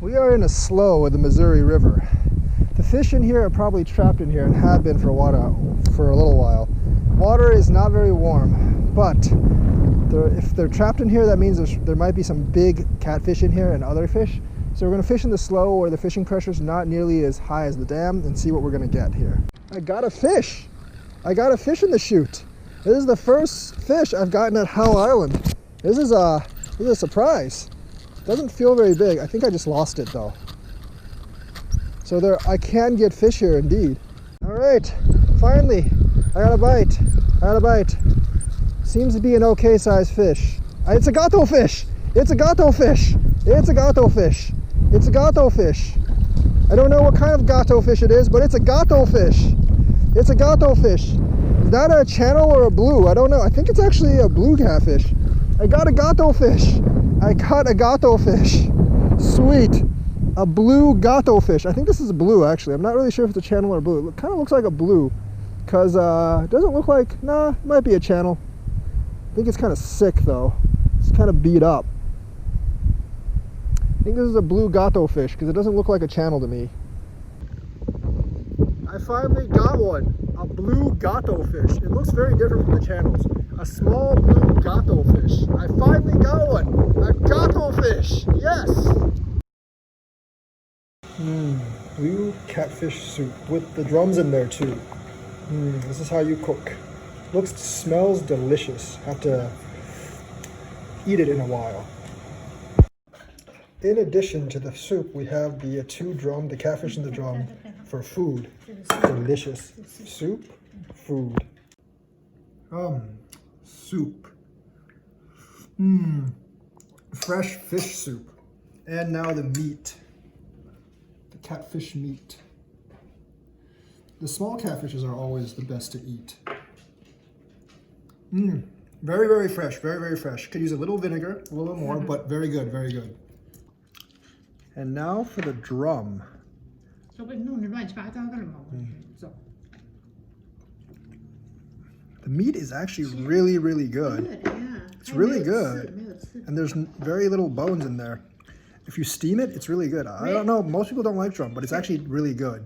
We are in a slough of the Missouri River. The fish in here are probably trapped in here and have been for a little while. Water is not very warm, but if they're trapped in here, that means there might be some big catfish in here and other fish. So we're going to fish in the slough where the fishing pressure is not nearly as high as the dam and see what we're going to get here. I got a fish! I got a fish in the chute. This is the first fish I've gotten at Howell Island. This is a surprise. Doesn't feel very big. I think I just lost it though. So I can get fish here indeed. All right, finally, I got a bite. I got a bite. Seems to be an okay sized fish. It's a gato fish. It's a gato fish. It's a gato fish. It's a gato fish. I don't know what kind of gato fish it is, but it's a gato fish. It's a gato fish. Is that a channel or a blue? I don't know. I think it's actually a blue catfish. I got a gato fish. I got a gato fish. Sweet. A blue gato fish. I think this is a blue actually. I'm not really sure if it's a channel or blue. It kind of looks like a blue because it doesn't look like, nah, it might be a channel. I think it's kind of sick though. It's kind of beat up. I think this is a blue gato fish because it doesn't look like a channel to me. I finally got one. A blue gato fish. It looks very different from the channels. A small blue gato fish. I finally got one. A gato fish. Yes. Blue catfish soup with the drums in there too. This is how you cook. Smells delicious. Have to eat it in a while. In addition to the soup, we have the the catfish in the drum for food. Delicious. Soup, food. Soup. Fresh fish soup. And now the meat. The catfish meat. The small catfishes are always the best to eat. Very, very fresh. Very, very fresh. Could use a little vinegar, a little more, but very good, very good. And now for the drum. The meat is actually really, really good. It's really good. And there's very little bones in there. If you steam it, it's really good. I don't know, most people don't like drum, but it's actually really good.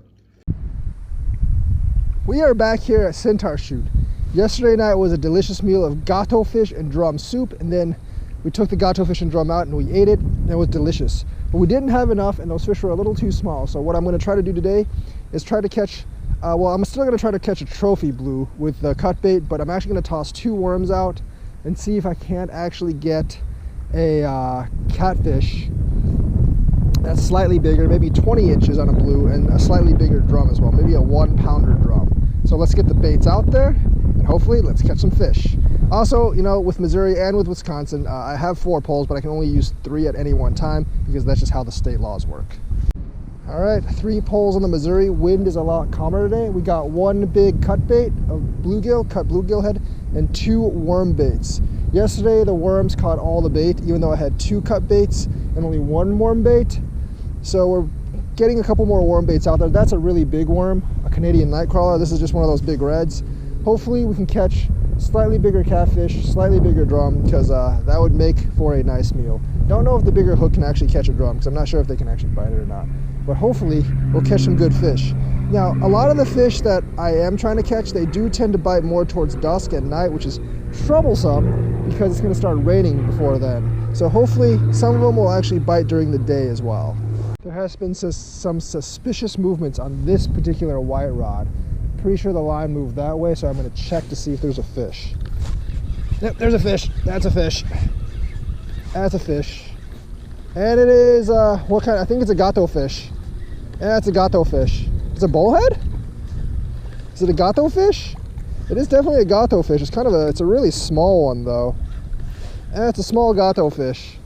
We are back here at Centaur Chute. Yesterday night was a delicious meal of gato fish and drum soup, and then we took the gato fish and drum out and we ate it, and it was delicious. But we didn't have enough, and those fish were a little too small. So what I'm going to try to do today is try to catch, I'm still going to try to catch a trophy blue with the cut bait, but I'm actually going to toss 2 worms out and see if I can't actually get a catfish that's slightly bigger, maybe 20 inches on a blue, and a slightly bigger drum as well, maybe a 1-pounder drum. So let's get the baits out there, and hopefully let's catch some fish. Also, you know, with Missouri and with Wisconsin, I have 4 poles, but I can only use 3 at any one time because that's just how the state laws work. All right, 3 poles on the Missouri. Wind is a lot calmer today. We got 1 big cut bait of bluegill, cut bluegill head, and 2 worm baits. Yesterday, the worms caught all the bait, even though I had 2 cut baits and only 1 worm bait. So we're getting a couple more worm baits out there. That's a really big worm, a Canadian nightcrawler. This is just one of those big reds. Hopefully we can catch slightly bigger catfish, slightly bigger drum, because that would make for a nice meal. Don't know if the bigger hook can actually catch a drum, because I'm not sure if they can actually bite it or not. But hopefully we'll catch some good fish. Now, a lot of the fish that I am trying to catch, they do tend to bite more towards dusk at night, which is troublesome because it's going to start raining before then. So hopefully some of them will actually bite during the day as well. There has been some suspicious movements on this particular white rod. Pretty sure the line moved that way, so I'm going to check to see if there's a fish. Yep, there's a fish. That's a fish. That's a fish. And it is, what kind? I think it's a gato fish. Yeah, it's a gato fish. It's a bullhead? Is it a gato fish? It is definitely a gato fish. It's kind of it's a really small one though. And it's a small gato fish.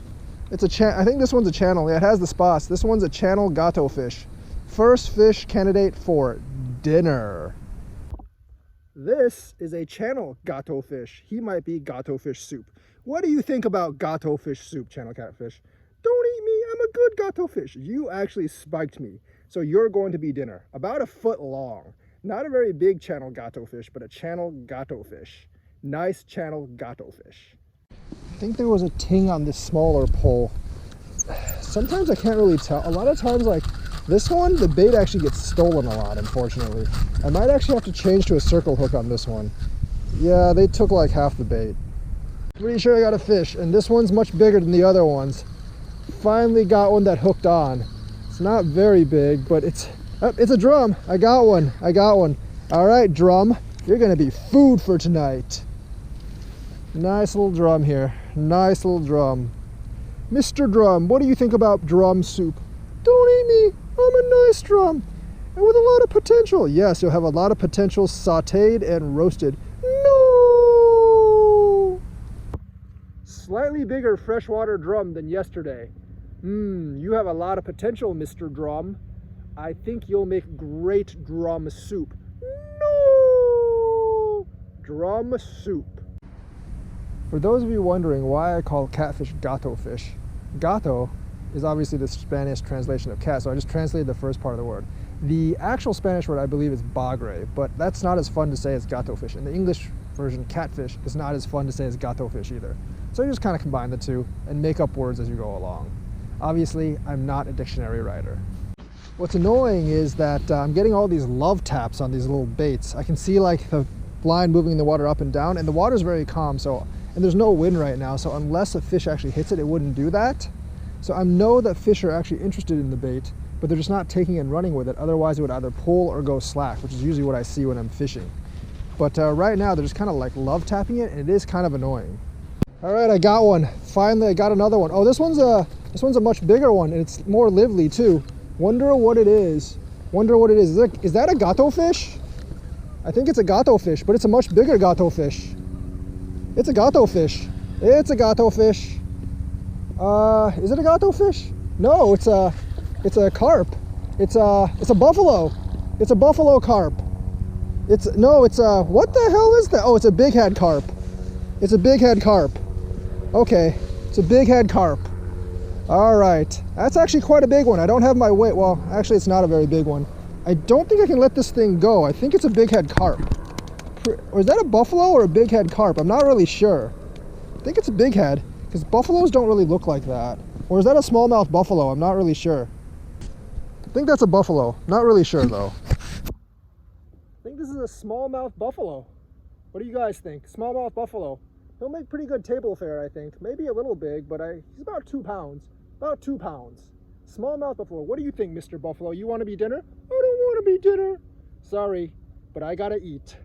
It's I think this one's a channel. Yeah, it has the spots. This one's a channel gato fish. First fish candidate for dinner. This is a channel gato fish. He might be gato fish soup. What do you think about gato fish soup, channel catfish? Don't eat me, I'm a good gato fish. You actually spiked me. So you're going to be dinner. About a foot long. Not a very big channel gato fish, but a channel gato fish. Nice channel gato fish. I think there was a ting on this smaller pole. sometimes I can't really tell. A lot of times, like this one, the bait actually gets stolen a lot, unfortunately. I might actually have to change to a circle hook on this one. Yeah, they took like half the bait. Pretty sure I got a fish, and this one's much bigger than the other ones. Finally got one that hooked on. It's not very big, but it's a drum. I got one. All right, drum, you're gonna be food for tonight. Nice little drum here. Nice little drum. Mr. Drum, what do you think about drum soup? Don't eat me. I'm a nice drum. And with a lot of potential. Yes, you'll have a lot of potential sauteed and roasted. No! Slightly bigger freshwater drum than yesterday. You have a lot of potential, Mr. Drum. I think you'll make great drum soup. No! Drum soup. For those of you wondering why I call catfish gato fish, gato is obviously the Spanish translation of cat, so I just translated the first part of the word. The actual Spanish word, I believe, is bagre, but that's not as fun to say as gato fish. In the English version, catfish is not as fun to say as gato fish either. So you just kind of combine the two and make up words as you go along. Obviously, I'm not a dictionary writer. What's annoying is that I'm getting all these love taps on these little baits. I can see like the line moving in the water up and down, and the water's very calm, and there's no wind right now, so unless a fish actually hits it, it wouldn't do that. So I know that fish are actually interested in the bait, but they're just not taking and running with it. Otherwise, it would either pull or go slack, which is usually what I see when I'm fishing. But right now, they're just kind of like love tapping it, and it is kind of annoying. All right, I got one. Finally, I got another one. Oh, this one's a much bigger one, and it's more lively too. Wonder what it is. Is that a gato fish? I think it's a gato fish, but it's a much bigger gato fish. It's a gato fish. Is it a gato fish? No, it's a carp. It's a buffalo. It's a buffalo carp. What the hell is that? Oh, it's a big head carp. It's a big head carp. Okay, it's a big head carp. All right, that's actually quite a big one. I don't have my weight. Well, actually, it's not a very big one. I don't think I can let this thing go. I think it's a big head carp. Or is that a buffalo or a big head carp? I'm not really sure. I think it's a big head, because buffaloes don't really look like that. Or is that a smallmouth buffalo? I'm not really sure. I think that's a buffalo. Not really sure though. I think this is a smallmouth buffalo. What do you guys think? Smallmouth buffalo. He'll make pretty good table fare, I think. Maybe a little big, but he's about 2 pounds. About 2 pounds. Smallmouth buffalo. What do you think, Mr. Buffalo? You want to be dinner? I don't want to be dinner. Sorry, but I gotta eat.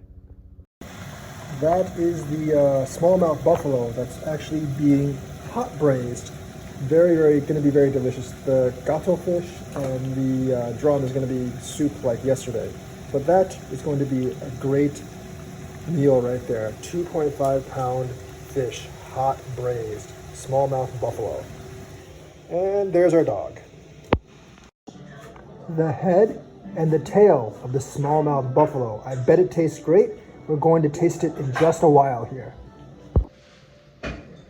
That is the smallmouth buffalo that's actually being hot braised. Going to be very delicious. The gato fish and the drum is going to be soup like yesterday. But that is going to be a great meal right there. 2.5 pound fish, hot braised, smallmouth buffalo. And there's our dog. The head and the tail of the smallmouth buffalo. I bet it tastes great. We're going to taste it in just a while here.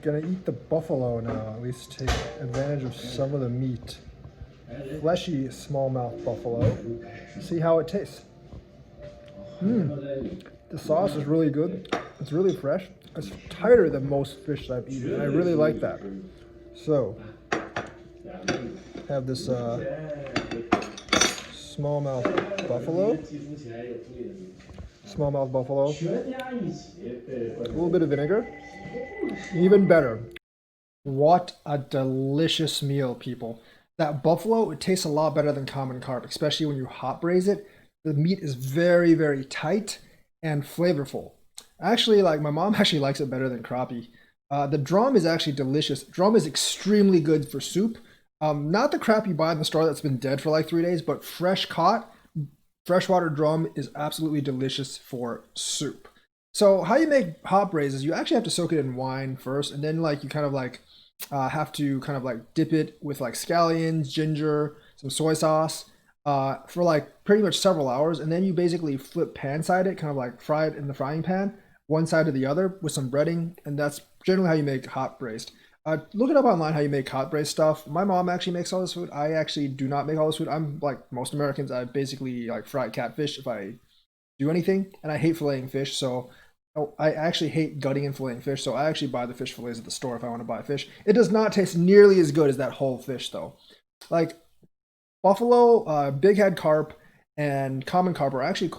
Gonna eat the buffalo now, at least take advantage of some of the meat. Fleshy smallmouth buffalo. See how it tastes. The sauce is really good. It's really fresh. It's tighter than most fish that I've eaten, and I really like that. So, have this smallmouth buffalo. Smallmouth buffalo. A little bit of vinegar. Even better. What a delicious meal, people. That buffalo, it tastes a lot better than common carp, especially when you hot braise it. The meat is very, very tight and flavorful. Actually, like my mom actually likes it better than crappie. The drum is actually delicious. Drum is extremely good for soup. Not the crap you buy in the store that's been dead for like 3 days, but fresh caught, freshwater drum is absolutely delicious for soup. So how you make hot braise is you actually have to soak it in wine first, and then like you kind of like have to kind of like dip it with like scallions, ginger, some soy sauce for like pretty much several hours, and then you basically flip pan side it, kind of like fry it in the frying pan, one side to the other with some breading, and that's generally how you make hot braised. Look it up online how you make hot braised stuff. My mom actually makes all this food. I actually do not make all this food. I'm like most Americans. I basically like fry catfish if I do anything, and I hate filleting fish, so I actually hate gutting and filleting fish, so I actually buy the fish fillets at the store if I want to buy fish. It does not taste nearly as good as that whole fish though. Like buffalo, big head carp, and common carp are actually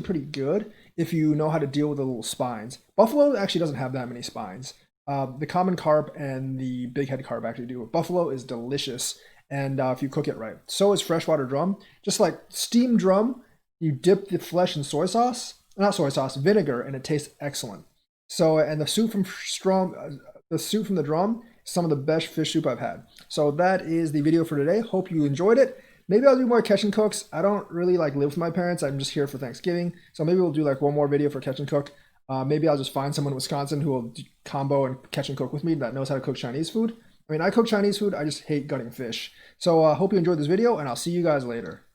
pretty good if you know how to deal with the little spines. Buffalo actually doesn't have that many spines. The common carp and the big head carp actually do. Buffalo is delicious, and if you cook it right. So is freshwater drum. Just like steamed drum, you dip the flesh in soy sauce, not soy sauce, vinegar, and it tastes excellent. So, and the soup from the drum, some of the best fish soup I've had. So that is the video for today. Hope you enjoyed it. Maybe I'll do more catch and cooks. I don't really like live with my parents. I'm just here for Thanksgiving. So maybe we'll do like one more video for catch and cook. Maybe I'll just find someone in Wisconsin who will combo and catch and cook with me that knows how to cook Chinese food. I mean, I cook Chinese food. I just hate gutting fish. So I hope you enjoyed this video, and I'll see you guys later.